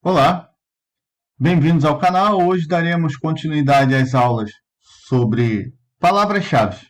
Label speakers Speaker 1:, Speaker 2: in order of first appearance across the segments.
Speaker 1: Olá, bem-vindos ao canal. Hoje daremos continuidade às aulas sobre palavras-chave.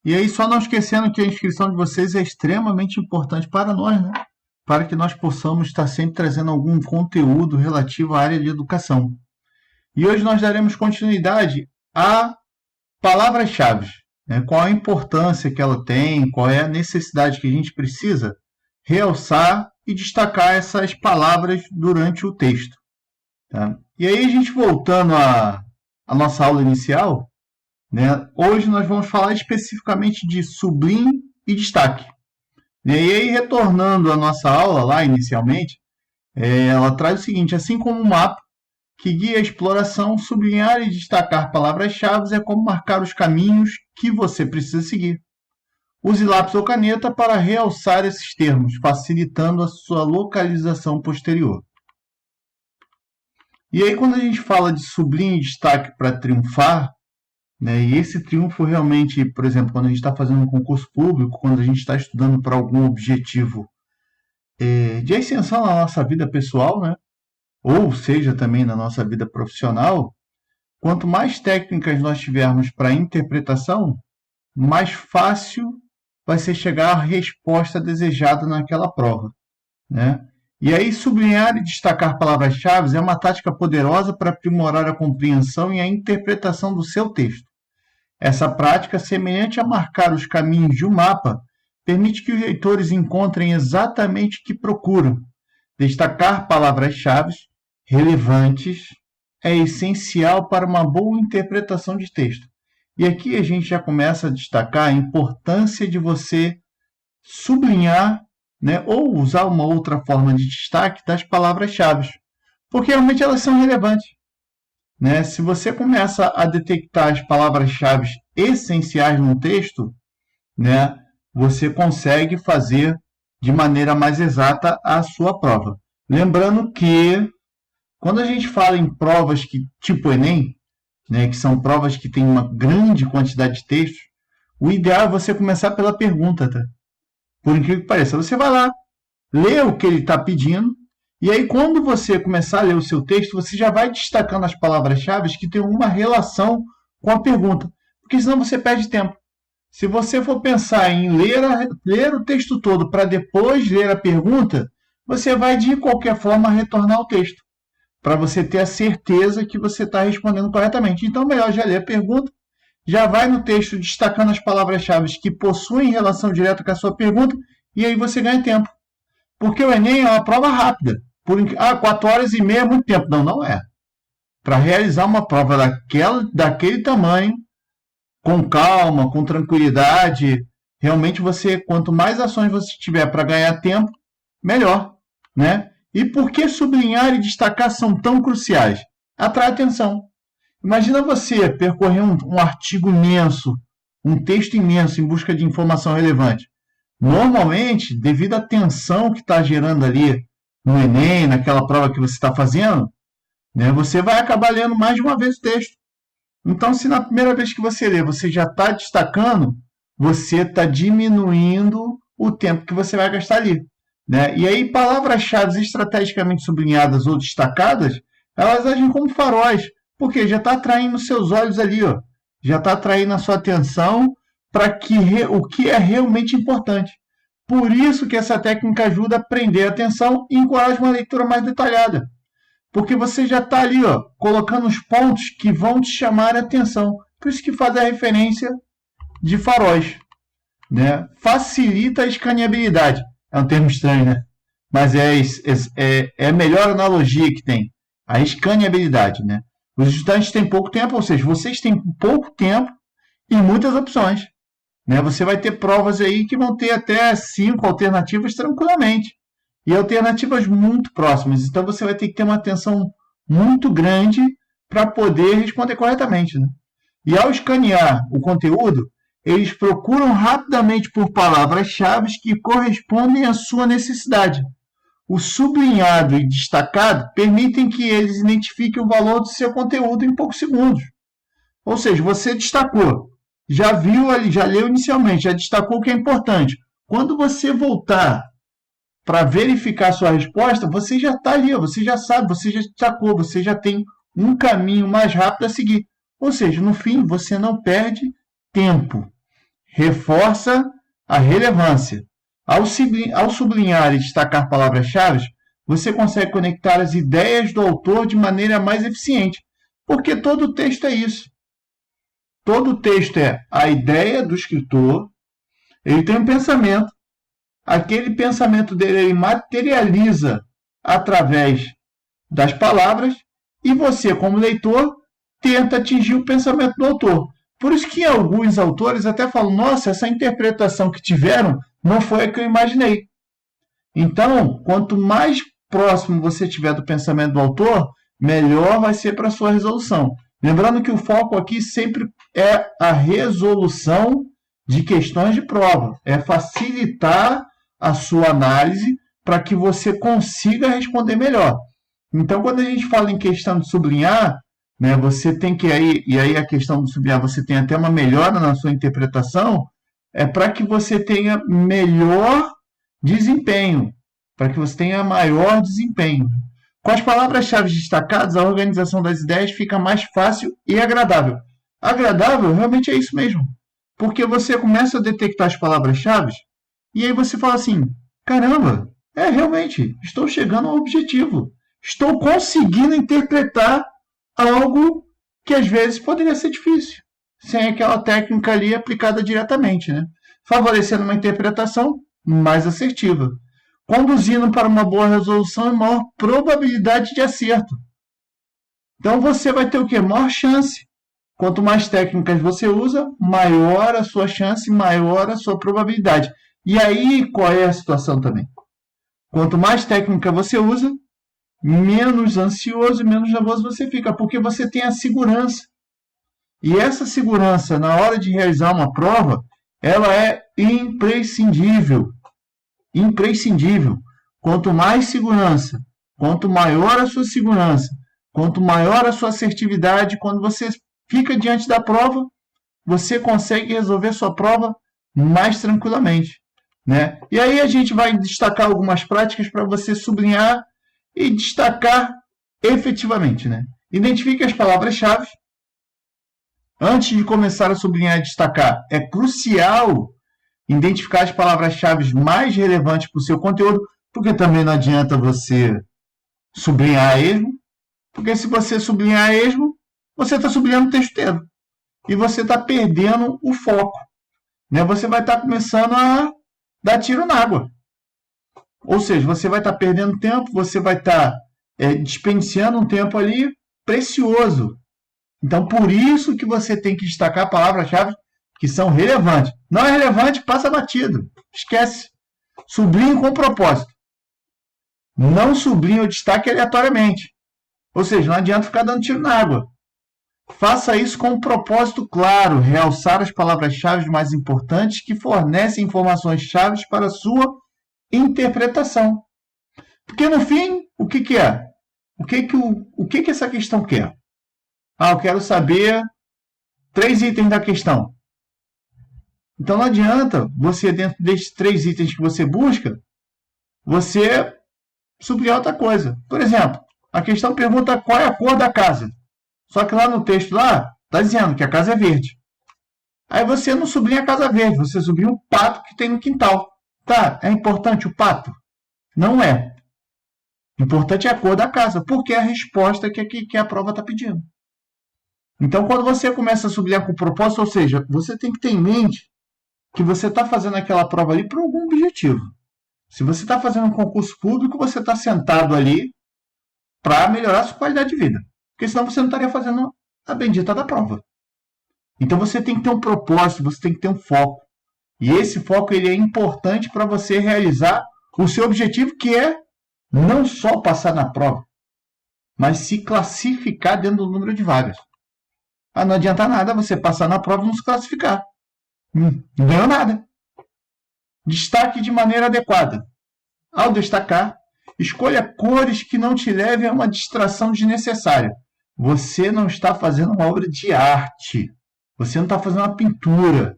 Speaker 1: E aí, só não esquecendo que a inscrição de vocês é extremamente importante para nós, né? Para que nós possamos estar sempre trazendo algum conteúdo relativo à área de educação. E hoje nós daremos continuidade a palavras-chave, né? Qual a importância que ela tem, qual é a necessidade que a gente precisa realçar e destacar essas palavras durante o texto. Tá? E aí, a gente voltando à nossa aula inicial, né? Hoje nós vamos falar especificamente de sublinho e destaque. E aí, retornando à nossa aula lá inicialmente, ela traz o seguinte: assim como o mapa que guia a exploração, sublinhar e destacar palavras-chave é como marcar os caminhos que você precisa seguir. Use lápis ou caneta para realçar esses termos, facilitando a sua localização posterior. E aí, quando a gente fala de sublinho e destaque para triunfar, né, e esse triunfo realmente, por exemplo, quando a gente está fazendo um concurso público, quando a gente está estudando para algum objetivo de ascensão na nossa vida pessoal, né, ou seja, também na nossa vida profissional, quanto mais técnicas nós tivermos para interpretação, mais fácil vai ser chegar à resposta desejada naquela prova, né? E aí, sublinhar e destacar palavras-chave é uma tática poderosa para aprimorar a compreensão e a interpretação do seu texto. Essa prática, semelhante a marcar os caminhos de um mapa, permite que os leitores encontrem exatamente o que procuram. Destacar palavras-chave relevantes é essencial para uma boa interpretação de texto. E aqui a gente já começa a destacar a importância de você sublinhar, né, ou usar uma outra forma de destaque das palavras-chave, porque realmente elas são relevantes. Né? Se você começa a detectar as palavras-chave essenciais num texto, né, você consegue fazer de maneira mais exata a sua prova. Lembrando que, quando a gente fala em provas tipo Enem, né, que são provas que têm uma grande quantidade de textos, o ideal é você começar pela pergunta, tá? Por incrível que pareça, você vai lá, lê o que ele está pedindo, e aí quando você começar a ler o seu texto, você já vai destacando as palavras-chave que têm uma relação com a pergunta, porque senão você perde tempo. Se você for pensar em ler o texto todo para depois ler a pergunta, você vai de qualquer forma retornar ao texto, para você ter a certeza que você está respondendo corretamente. Então, melhor já ler a pergunta, já vai no texto destacando as palavras-chave que possuem relação direta com a sua pergunta, e aí você ganha tempo. Porque o Enem é uma prova rápida. 4 horas e meia é muito tempo. Não, não é. Para realizar uma prova daquele tamanho, com calma, com tranquilidade, realmente quanto mais ações você tiver para ganhar tempo, melhor, né? E por que sublinhar e destacar são tão cruciais? Atrai atenção. Imagina você percorrer um artigo imenso, um texto imenso em busca de informação relevante. Normalmente, devido à tensão que está gerando ali no Enem, naquela prova que você está fazendo, né, você vai acabar lendo mais de uma vez o texto. Então, se na primeira vez que você lê, você já está destacando, você está diminuindo o tempo que você vai gastar ali. Né? E aí, palavras-chave estrategicamente sublinhadas ou destacadas, elas agem como faróis, porque já está atraindo seus olhos ali, ó. Já está atraindo a sua atenção para o que é realmente importante. Por isso que essa técnica ajuda a prender a atenção e encoraja uma leitura mais detalhada. Porque você já está ali, ó, colocando os pontos que vão te chamar a atenção. Por isso que faz a referência de faróis. Né? Facilita a escaneabilidade. É um termo estranho, né? Mas é a melhor analogia que tem. A escaneabilidade, né? Os estudantes têm pouco tempo, ou seja, vocês têm pouco tempo e muitas opções. Né? Você vai ter provas aí que vão ter até 5 alternativas tranquilamente. E alternativas muito próximas. Então você vai ter que ter uma atenção muito grande para poder responder corretamente. Né? E ao escanear o conteúdo, eles procuram rapidamente por palavras-chave que correspondem à sua necessidade. O sublinhado e destacado permitem que eles identifiquem o valor do seu conteúdo em poucos segundos. Ou seja, você destacou, já viu ali, já leu inicialmente, já destacou o que é importante. Quando você voltar para verificar a sua resposta, você já está ali, você já sabe, você já destacou, você já tem um caminho mais rápido a seguir. Ou seja, no fim, você não perde tempo. Reforça a relevância. Ao sublinhar e destacar palavras-chave, você consegue conectar as ideias do autor de maneira mais eficiente. Porque todo texto é isso. Todo texto é a ideia do escritor, ele tem um pensamento, aquele pensamento dele ele materializa através das palavras e você, como leitor, tenta atingir o pensamento do autor. Por isso que alguns autores até falam, nossa, essa interpretação que tiveram não foi a que eu imaginei. Então, quanto mais próximo você estiver do pensamento do autor, melhor vai ser para a sua resolução. Lembrando que o foco aqui sempre é a resolução de questões de prova. É facilitar a sua análise para que você consiga responder melhor. Então, quando a gente fala em questão de sublinhar, né, você tem que e aí a questão de sublinhar, você tem até uma melhora na sua interpretação, é para que você tenha melhor desempenho, para que você tenha maior desempenho. Com as palavras-chave destacadas, a organização das ideias fica mais fácil e agradável. Agradável realmente é isso mesmo, porque você começa a detectar as palavras-chave e aí você fala assim, caramba, realmente, estou chegando ao objetivo. Estou conseguindo interpretar algo que às vezes poderia ser difícil, sem aquela técnica ali aplicada diretamente, né? Favorecendo uma interpretação mais assertiva, conduzindo para uma boa resolução e maior probabilidade de acerto. Então você vai ter o quê? Maior chance. Quanto mais técnicas você usa, maior a sua chance, maior a sua probabilidade. E aí, qual é a situação também? Quanto mais técnica você usa, menos ansioso e menos nervoso você fica, porque você tem a segurança. E essa segurança, na hora de realizar uma prova, ela é imprescindível. Imprescindível. Quanto mais segurança, quanto maior a sua segurança, quanto maior a sua assertividade, quando você fica diante da prova, você consegue resolver sua prova mais tranquilamente, né? E aí a gente vai destacar algumas práticas para você sublinhar e destacar efetivamente, né? Identifique as palavras-chave. Antes de começar a sublinhar e destacar, é crucial identificar as palavras-chave mais relevantes para o seu conteúdo, porque também não adianta você sublinhar a esmo, porque se você sublinhar a esmo, você está sublinhando o texto inteiro. E você está perdendo o foco. Né? Você vai estar começando a dar tiro na água. Ou seja, você vai estar perdendo tempo, você vai estar desperdiciando um tempo ali precioso. Então, por isso que você tem que destacar palavras-chave que são relevantes. Não é relevante, passa batido. Esquece. Sublinhe com propósito. Não sublinhe ou destaque aleatoriamente. Ou seja, não adianta ficar dando tiro na água. Faça isso com um propósito claro, realçar as palavras-chave mais importantes que fornecem informações-chave para a sua interpretação. Porque, no fim, o que é? O que essa questão quer? Eu quero saber 3 itens da questão. Então, não adianta você, dentro desses 3 itens que você busca, você sublinhar outra coisa. Por exemplo, a questão pergunta qual é a cor da casa. Só que lá no texto está dizendo que a casa é verde. Aí você não sublinha a casa verde, você sublinha o pato que tem no quintal. Tá, é importante o pato? Não é. Importante é a cor da casa, porque é a resposta que a prova está pedindo. Então, quando você começa a sublinhar com propósito, ou seja, você tem que ter em mente que você está fazendo aquela prova ali por algum objetivo. Se você está fazendo um concurso público, você está sentado ali para melhorar a sua qualidade de vida. Porque senão você não estaria fazendo a bendita da prova. Então você tem que ter um propósito, você tem que ter um foco. E esse foco ele é importante para você realizar o seu objetivo, que é não só passar na prova, mas se classificar dentro do número de vagas. Não adianta nada você passar na prova e não se classificar. Não ganhou nada. Destaque de maneira adequada. Ao destacar, escolha cores que não te levem a uma distração desnecessária. Você não está fazendo uma obra de arte. Você não está fazendo uma pintura.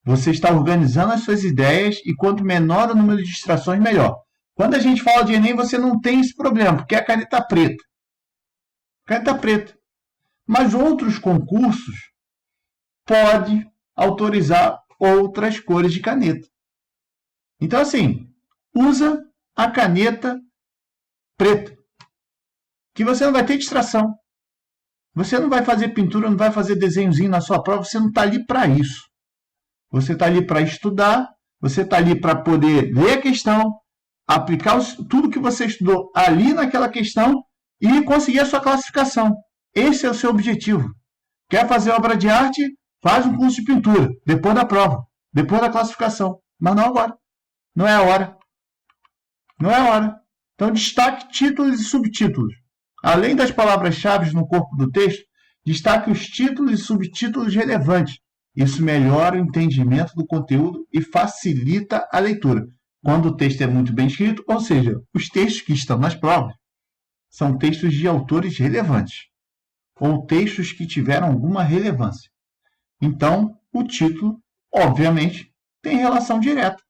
Speaker 1: Você está organizando as suas ideias e quanto menor o número de distrações, melhor. Quando a gente fala de Enem, você não tem esse problema, porque é a caneta preta. Caneta preta. Mas outros concursos podem autorizar outras cores de caneta. Então, assim, usa a caneta preta, que você não vai ter distração. Você não vai fazer pintura, não vai fazer desenhozinho na sua prova, você não está ali para isso. Você está ali para estudar, você está ali para poder ler a questão, aplicar tudo que você estudou ali naquela questão e conseguir a sua classificação. Esse é o seu objetivo. Quer fazer obra de arte? Faz um curso de pintura, depois da prova, depois da classificação. Mas não agora. Não é a hora. Não é a hora. Então, destaque títulos e subtítulos. Além das palavras-chave no corpo do texto, destaque os títulos e subtítulos relevantes. Isso melhora o entendimento do conteúdo e facilita a leitura. Quando o texto é muito bem escrito, ou seja, os textos que estão nas provas são textos de autores relevantes, ou textos que tiveram alguma relevância. Então, o título, obviamente, tem relação direta.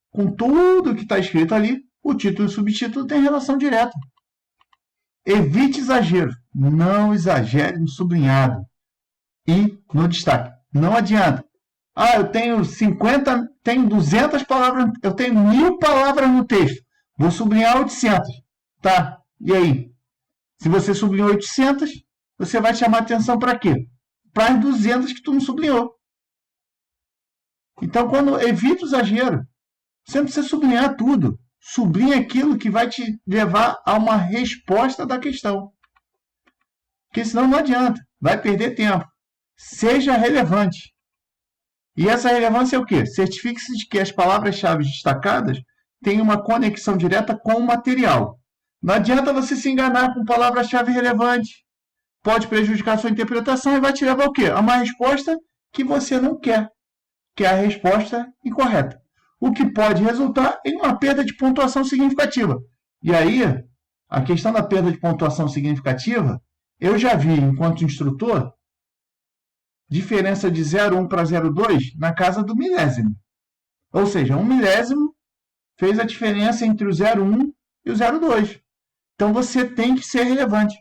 Speaker 1: Com tudo que está escrito ali, o título e o subtítulo têm relação direta. Evite exagero. Não exagere no sublinhado e no destaque. Não adianta. Eu tenho 200 palavras, eu tenho 1000 palavras no texto. Vou sublinhar 800. Tá, e aí? Se você sublinhou 800, você vai chamar atenção para quê? Para as 200 que tu não sublinhou. Então, quando evita o exagero, você não precisa sublinhar tudo. Sublinha aquilo que vai te levar a uma resposta da questão. Porque senão não adianta. Vai perder tempo. Seja relevante. E essa relevância é o quê? Certifique-se de que as palavras-chave destacadas têm uma conexão direta com o material. Não adianta você se enganar com palavra-chave relevante. Pode prejudicar a sua interpretação e vai te levar ao quê? A uma resposta que você não quer, que é a resposta incorreta. O que pode resultar em uma perda de pontuação significativa. E aí, a questão da perda de pontuação significativa, eu já vi, enquanto instrutor, diferença de 0,1 para 0,2 na casa do milésimo. Ou seja, 1 milésimo fez a diferença entre o 0,1 e o 0,2. Então, você tem que ser relevante.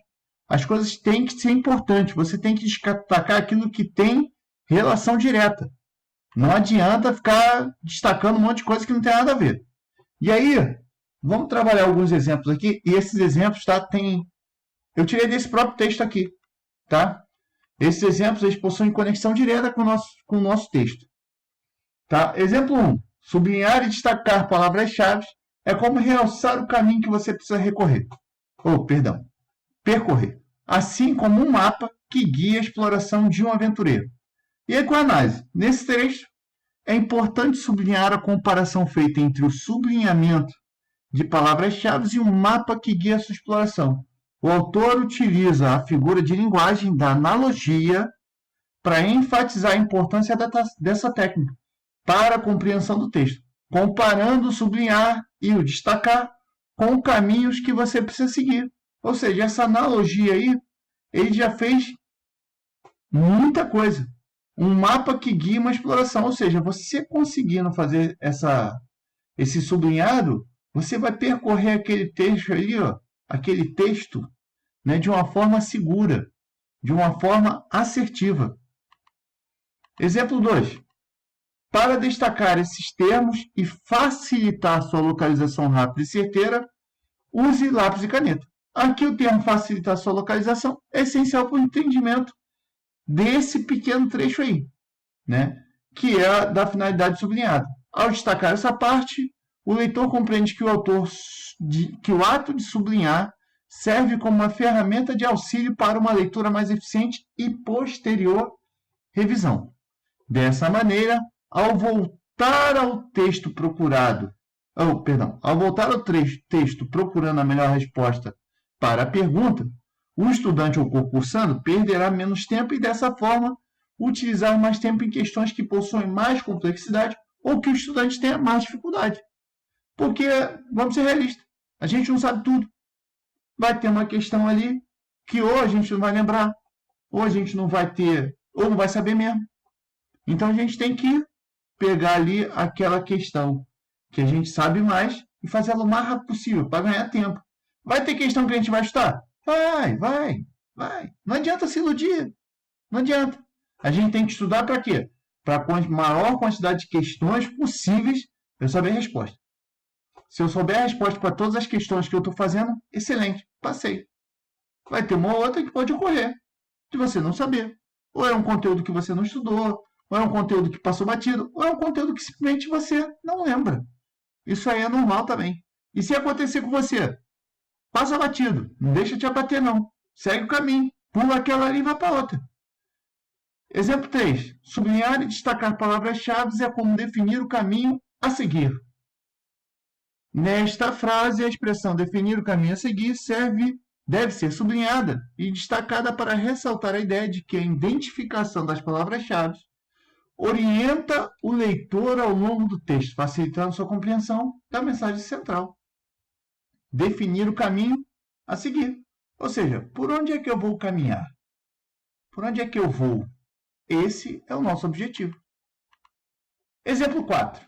Speaker 1: As coisas têm que ser importantes. Você tem que destacar aquilo que tem relação direta. Não adianta ficar destacando um monte de coisa que não tem nada a ver. E aí, vamos trabalhar alguns exemplos aqui. E esses exemplos, tá, eu tirei desse próprio texto aqui. Tá? Esses exemplos eles possuem conexão direta com o nosso texto. Tá? Exemplo 1. Sublinhar e destacar palavras-chave é como realçar o caminho que você precisa percorrer. Assim como um mapa que guia a exploração de um aventureiro. E aí, com a análise, nesse trecho, é importante sublinhar a comparação feita entre o sublinhamento de palavras-chave e um mapa que guia a sua exploração. O autor utiliza a figura de linguagem da analogia para enfatizar a importância dessa técnica para a compreensão do texto, comparando o sublinhar e o destacar com caminhos que você precisa seguir. Ou seja, essa analogia aí, ele já fez muita coisa. Um mapa que guia uma exploração. Ou seja, você conseguindo fazer esse sublinhado, você vai percorrer aquele texto ali, aquele texto, né, de uma forma segura, de uma forma assertiva. Exemplo 2. Para destacar esses termos e facilitar sua localização rápida e certeira, use lápis e caneta. Aqui o termo facilitar sua localização é essencial para o entendimento desse pequeno trecho aí, né? Que é da finalidade sublinhada. Ao destacar essa parte, o leitor compreende que o ato de sublinhar serve como uma ferramenta de auxílio para uma leitura mais eficiente e posterior revisão. Dessa maneira, ao voltar ao texto procurando a melhor resposta para a pergunta, o estudante ou concursando perderá menos tempo e, dessa forma, utilizar mais tempo em questões que possuem mais complexidade ou que o estudante tenha mais dificuldade. Porque, vamos ser realistas, a gente não sabe tudo. Vai ter uma questão ali que ou a gente não vai lembrar, ou a gente não vai ter, ou não vai saber mesmo. Então, a gente tem que pegar ali aquela questão que a gente sabe mais e fazer ela o mais rápido possível, para ganhar tempo. Vai ter questão que a gente vai estudar? Vai. Não adianta se iludir. Não adianta. A gente tem que estudar para quê? Para a maior quantidade de questões possíveis eu saber a resposta. Se eu souber a resposta para todas as questões que eu estou fazendo, excelente, passei. Vai ter uma ou outra que pode ocorrer de você não saber. Ou é um conteúdo que você não estudou, ou é um conteúdo que passou batido, ou é um conteúdo que simplesmente você não lembra. Isso aí é normal também. E se acontecer com você, passa batido, não deixa te abater não. Segue o caminho, pula aquela ali e vai para outra. Exemplo 3. Sublinhar e destacar palavras-chave é como definir o caminho a seguir. Nesta frase, a expressão definir o caminho a seguir deve ser sublinhada e destacada para ressaltar a ideia de que a identificação das palavras-chave orienta o leitor ao longo do texto, facilitando sua compreensão da mensagem central. Definir o caminho a seguir. Ou seja, por onde é que eu vou caminhar? Por onde é que eu vou? Esse é o nosso objetivo. Exemplo 4.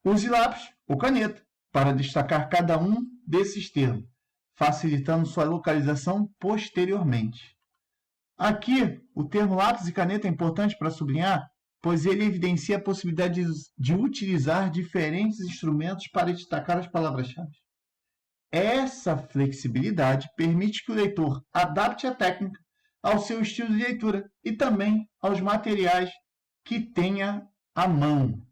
Speaker 1: Use lápis ou caneta para destacar cada um desses termos, facilitando sua localização posteriormente. Aqui, o termo lápis e caneta é importante para sublinhar, pois ele evidencia a possibilidade de utilizar diferentes instrumentos para destacar as palavras-chave. Essa flexibilidade permite que o leitor adapte a técnica ao seu estilo de leitura e também aos materiais que tenha à mão.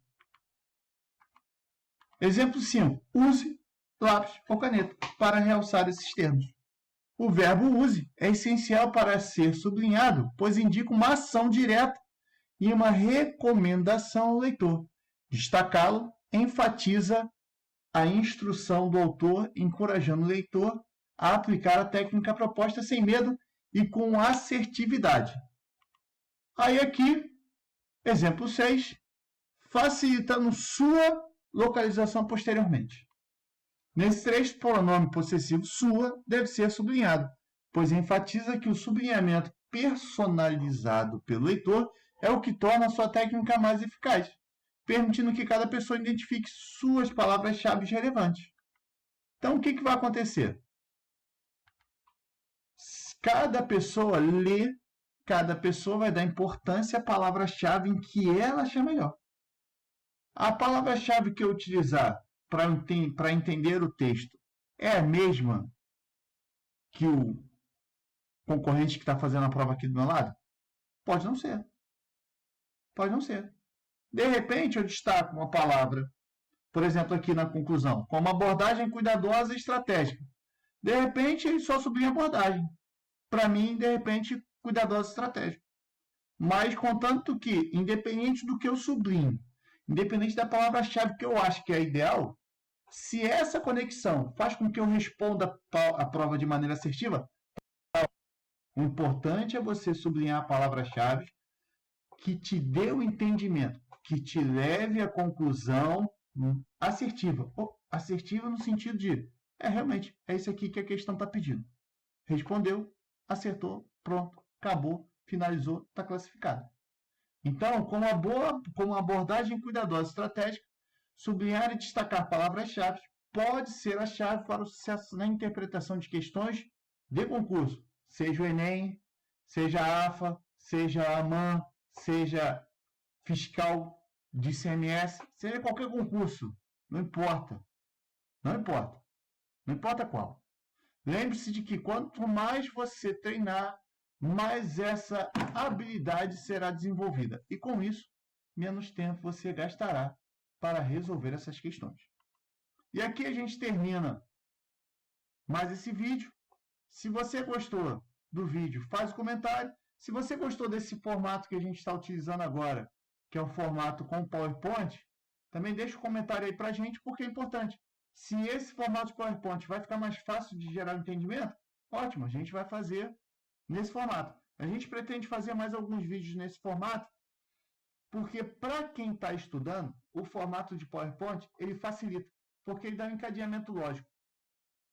Speaker 1: Exemplo 5. Use lápis ou caneta para realçar esses termos. O verbo use é essencial para ser sublinhado, pois indica uma ação direta e uma recomendação ao leitor. Destacá-lo enfatiza a instrução do autor, encorajando o leitor a aplicar a técnica proposta sem medo e com assertividade. Aí aqui, exemplo 6, facilitando sua localização posteriormente. Nesse trecho, o pronome possessivo sua deve ser sublinhado, pois enfatiza que o sublinhamento personalizado pelo leitor é o que torna a sua técnica mais eficaz, permitindo que cada pessoa identifique suas palavras-chave relevantes. Então, o que vai acontecer? Cada pessoa lê, cada pessoa vai dar importância à palavra-chave em que ela achar melhor. A palavra-chave que eu utilizar para entender o texto é a mesma que o concorrente que está fazendo a prova aqui do meu lado? Pode não ser. Pode não ser. De repente, eu destaco uma palavra, por exemplo, aqui na conclusão, como abordagem cuidadosa e estratégica. De repente, ele só sublinha abordagem. Para mim, de repente, cuidadosa e estratégica. Mas, contanto que, independente do que eu sublinho, independente da palavra-chave que eu acho que é ideal, se essa conexão faz com que eu responda a prova de maneira assertiva, o importante é você sublinhar a palavra-chave que te dê o entendimento, que te leve à conclusão assertiva. Assertiva no sentido de, realmente, é isso aqui que a questão está pedindo. Respondeu, acertou, pronto, acabou, finalizou, está classificado. Então, com uma abordagem cuidadosa e estratégica, sublinhar e destacar palavras-chave pode ser a chave para o sucesso na interpretação de questões de concurso, seja o Enem, seja a AFA, seja a AMAN, seja fiscal de ICMS, seja qualquer concurso, não importa. Não importa. Não importa qual. Lembre-se de que quanto mais você treinar, mais essa habilidade será desenvolvida. E com isso, menos tempo você gastará para resolver essas questões. E aqui a gente termina mais esse vídeo. Se você gostou do vídeo, faz um comentário. Se você gostou desse formato que a gente está utilizando agora, que é o formato com PowerPoint, também deixa um comentário aí para a gente, porque é importante. Se esse formato de PowerPoint vai ficar mais fácil de gerar entendimento, ótimo, a gente vai fazer nesse formato. A gente pretende fazer mais alguns vídeos nesse formato, porque para quem está estudando, o formato de PowerPoint, ele facilita, porque ele dá um encadeamento lógico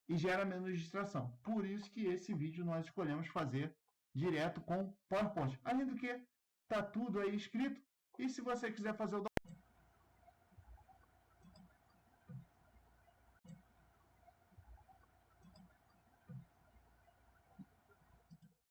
Speaker 1: e gera menos distração. Por isso que esse vídeo nós escolhemos fazer direto com PowerPoint. Além do que, está tudo aí escrito, e se você quiser fazer o